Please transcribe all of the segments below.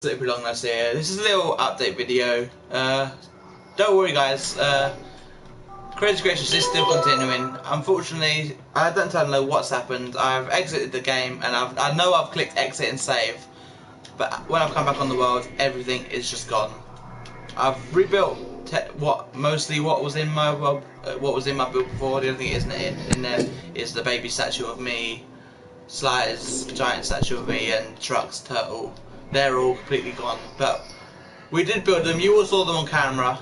Slipperyfellow here. This is a little update video. Don't worry guys, Crazy Creations is still continuing. Unfortunately, I don't know what's happened. I've exited the game and I know I've clicked exit and save, but when I've come back on the world, everything is just gone. I've rebuilt what was in my build before. The only thing isn't in there is the baby statue of me, Sly's giant statue of me, and Truck's turtle. They're all completely gone, but we did build them. You all saw them on camera.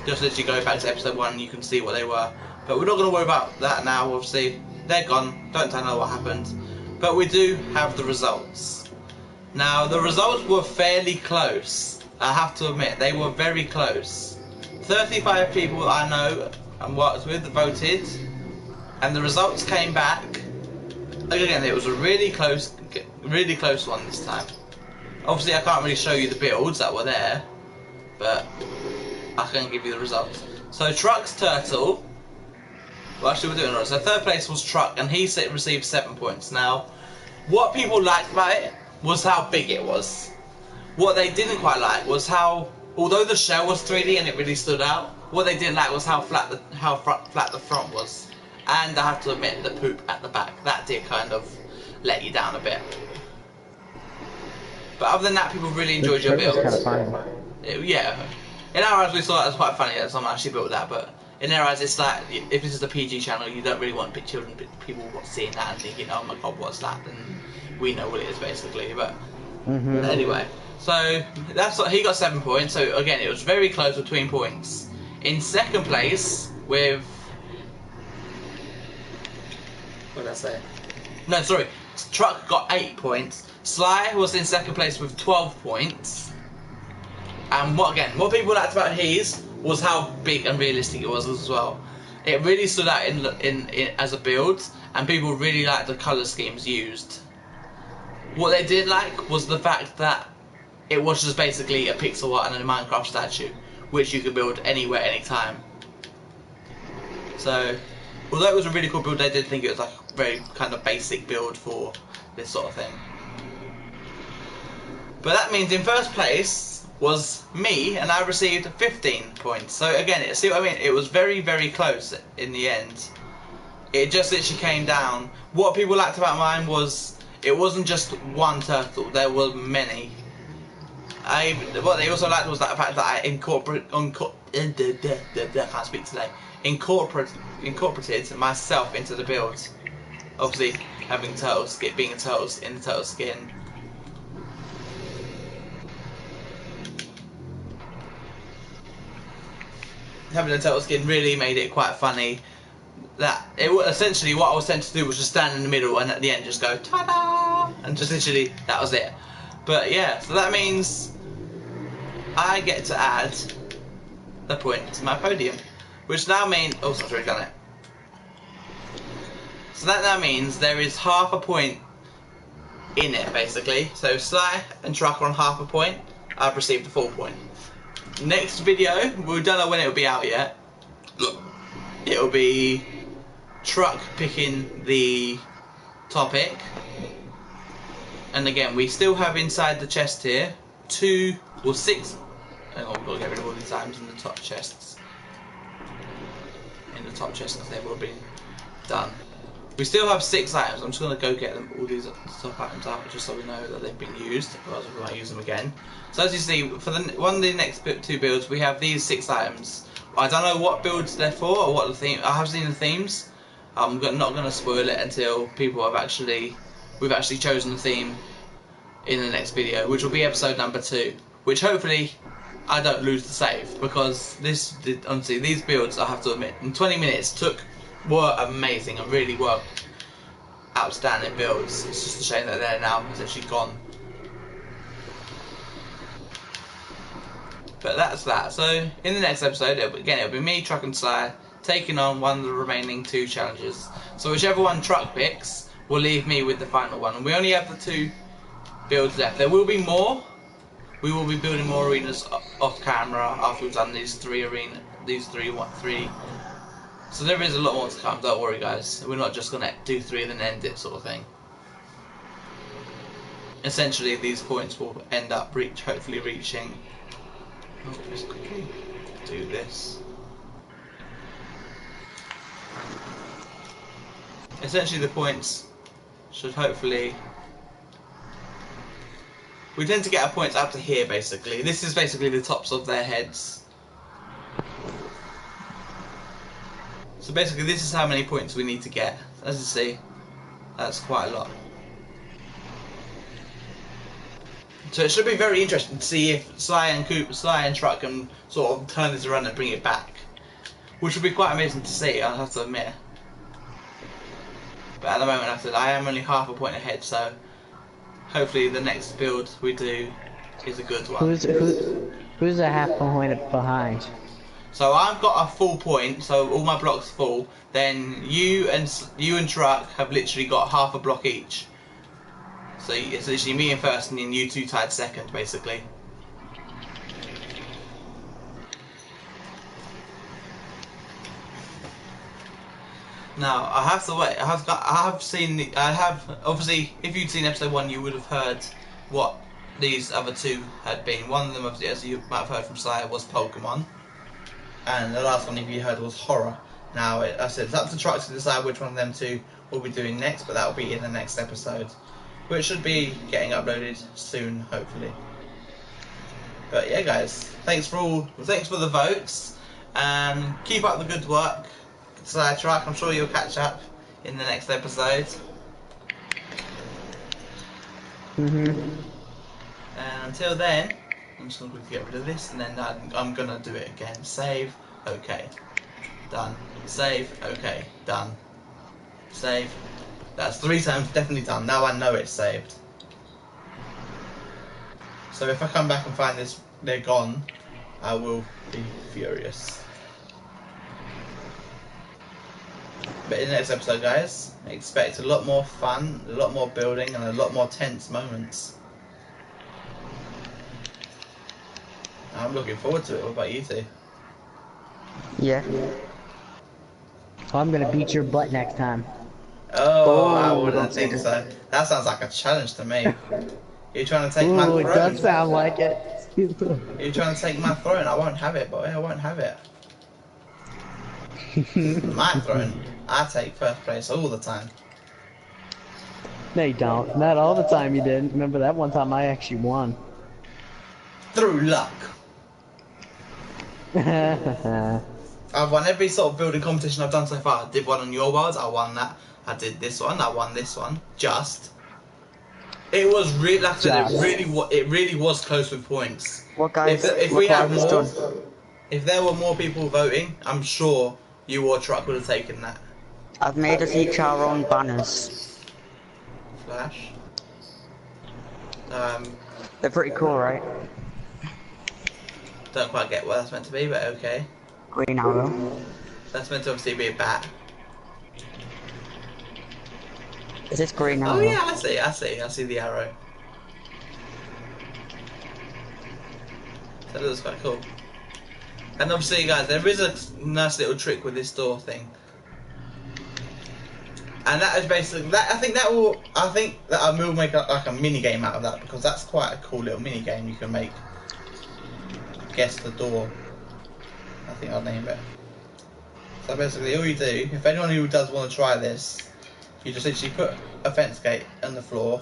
Just literally go back to episode 1 and you can see what they were. But we're not going to worry about that now, obviously. They're gone. Don't know what happened. But we do have the results. Now, the results were fairly close. I have to admit, they were very close. 35 people I know and worked with voted. And the results came back. Again, it was a really close one this time. Obviously I can't really show you the builds that were there, but I can give you the results. So Truck's turtle, well actually we're doing alright. So third place was Truck and he received 7 points. Now what people liked about it was how big it was. What they didn't quite like was how, although the shell was 3D and it really stood out, what they didn't like was how flat the front was. And I have to admit, the poop at the back, that did kind of let you down a bit. But other than that, people really enjoyed your build. Kind of funny. Yeah. In our eyes, we thought it was quite funny that someone actually built that, but in their eyes, it's like, if this is a PG channel, you don't really want people seeing that and thinking, oh my god, what's that? And we know what it is, basically. But anyway, so that's what he got 7 points. So again, it was very close between points. In second place, with... what did I say? No, sorry. Truck got 8 points. Sly was in second place with 12 points. And what people liked about his was how big and realistic it was as well. It really stood out in as a build, and people really liked the colour schemes used. What they didn't like was the fact that it was just basically a pixel art and a Minecraft statue, which you could build anywhere, anytime. So, although it was a really cool build, they did think it was like a very kind of basic build for this sort of thing. But that means in first place was me, and I received 15 points. So again, see what I mean? It was very, very close in the end. It just literally came down. What people liked about mine was it wasn't just one turtle, there were many. What they also liked was that fact that I incorporated myself into the build. Obviously, having being a turtle in the turtle skin. Having a turtle skin really made it quite funny. Essentially what I was sent to do was just stand in the middle and at the end just go ta-da, and just literally that was it. But yeah, so that means I get to add a point to my podium, which now means I've already done it. So that now means there is half a point in it, basically. So Sly and Truck are on half a point. I've received a full point. Next video, we don't know when it'll be out yet. It'll be Truck picking the topic. And again, we still have inside the chest here 6. Hang on, we've got to get rid of all these items in the top chests. In the top chests, because they've all been done. We still have 6 items. I'm just going to go get all these top items out, just so we know that they've been used, otherwise we might use them again. So as you see, for one of the next 2 builds, we have these 6 items. I don't know what builds they're for, or what the theme. I have seen the themes. I'm not going to spoil it until we've actually chosen the theme in the next video, which will be episode number 2. Which hopefully I don't lose the save, because honestly, these builds, I have to admit, in 20 minutes were amazing and really were outstanding builds. It's just a shame that they're now essentially gone. But that's that. So in the next episode, it'll be me, Truck and Sly taking on one of the remaining 2 challenges. So whichever one Truck picks will leave me with the final one. And we only have the 2 builds left. There will be more. We will be building more arenas off camera after we've done these 3 arenas. So there is a lot more to come, don't worry guys. We're not just going to do 3 and then end it sort of thing. essentially these points will end up hopefully reaching. Oh, just quickly do this. Essentially the points should hopefully, we tend to get our points up to here basically. This is basically the tops of their heads. So basically this is how many points we need to get. As you see, that's quite a lot. So it should be very interesting to see if Sly and Truck can sort of turn this around and bring it back. Which would be quite amazing to see, I'll have to admit. But at the moment, I am only half a point ahead, so hopefully the next build we do is a good one. Who's a half point behind? So I've got a full point, so all my blocks full. Then you and Truck have literally got half a block each. So it's literally me in first, and then you two tied second, basically. Now I have to wait. I have obviously. If you'd seen episode 1, you would have heard what these other two had been. One of them, obviously, as you might have heard from Sire, was Pokemon, and the last one, if you heard, was horror. Now I said it's up to Truck to decide which one of them two we'll be doing next, but that will be in the next episode, which should be getting uploaded soon, hopefully. But yeah, guys, thanks for the votes, and keep up the good work. Truck, I'm sure you'll catch up in the next episode. And until then, I'm just going to get rid of this, and then I'm going to do it again. Save, okay, done. Save, okay, done. Save. That's 3 times definitely done. Now I know it's saved. So if I come back and find this, they're gone, I will be furious. But in the next episode, guys, expect a lot more fun, a lot more building, and a lot more tense moments. I'm looking forward to it. What about you two? Yeah. I'm gonna beat your butt next time. Oh, I wouldn't think so. That sounds like a challenge to me. You're trying to take my throne. It does sound like it. You're trying to take my throne. I won't have it, boy. I won't have it. My throne. I take first place all the time. No, you don't. Not all the time you didn't. Remember that one time I actually won. Through luck. I've won every sort of building competition I've done so far. I did one on your worlds, I won that. I did this one, I won this one. It was really, like I said, it really was close with points. Well, guys, if we had more, if there were more people voting, I'm sure you or Truck would have taken that. I've made us each our own banners. Flash. They're pretty cool, right? Don't quite get what that's meant to be, but okay. Green arrow. That's meant to obviously be a bat. Is this green arrow? Oh yeah, I see the arrow. That looks quite cool. And obviously, guys, there is a nice little trick with this door thing. And that is basically that. I think that I will make like a mini game out of that, because that's quite a cool little mini game you can make. Guess the door. I think I'll name it. So basically, all you do, if anyone who does want to try this, you just literally put a fence gate on the floor.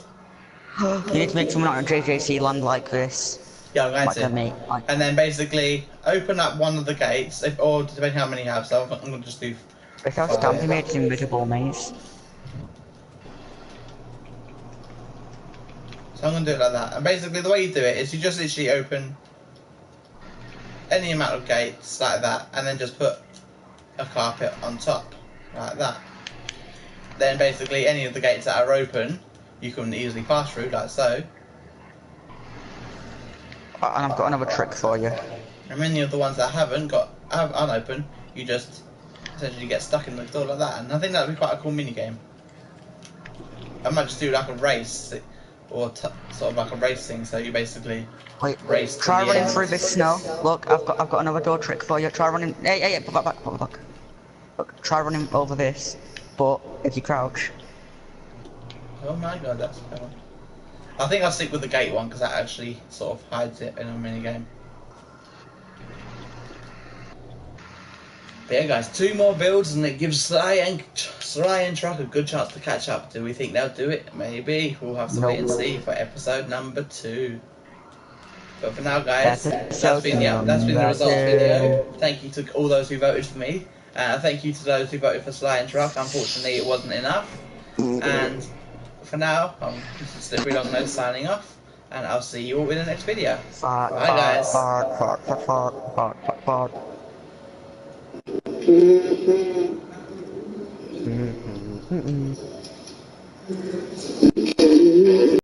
You need to make someone out of JJC land like this. Yeah, I'm going to. And then basically open up one of the gates, or depending how many you have. So I'm going to just do. Without Stampy made an invisible maze. So I'm going to do it like that. And basically the way you do it is you just literally open any amount of gates like that, and then just put a carpet on top, like that. Then basically any of the gates that are open, you can easily pass through, like so. And I've got another trick for you. And many of the ones that have unopened, you just essentially get stuck in the door like that. And I think that would be quite a cool mini game. I might just do like a race, or sort of like a race thing. So you basically race. Try running through this snow. Look, I've got another door trick for you. Try running. Hey, put back. Look, try running over this, but if you crouch. Oh my god, that's clever. I think I'll stick with the gate one because that actually sort of hides it in a minigame. But yeah, guys, 2 more builds and it gives Sly and Truck a good chance to catch up. Do we think they'll do it? Maybe. We'll have to wait and see for episode number 2. But for now, guys, that's been the results video. Thank you to all those who voted for me. Thank you to those who voted for Sly and Truck. Unfortunately, it wasn't enough. And for now, I'm slipperyfellow signing off. And I'll see you all in the next video. Bye, guys.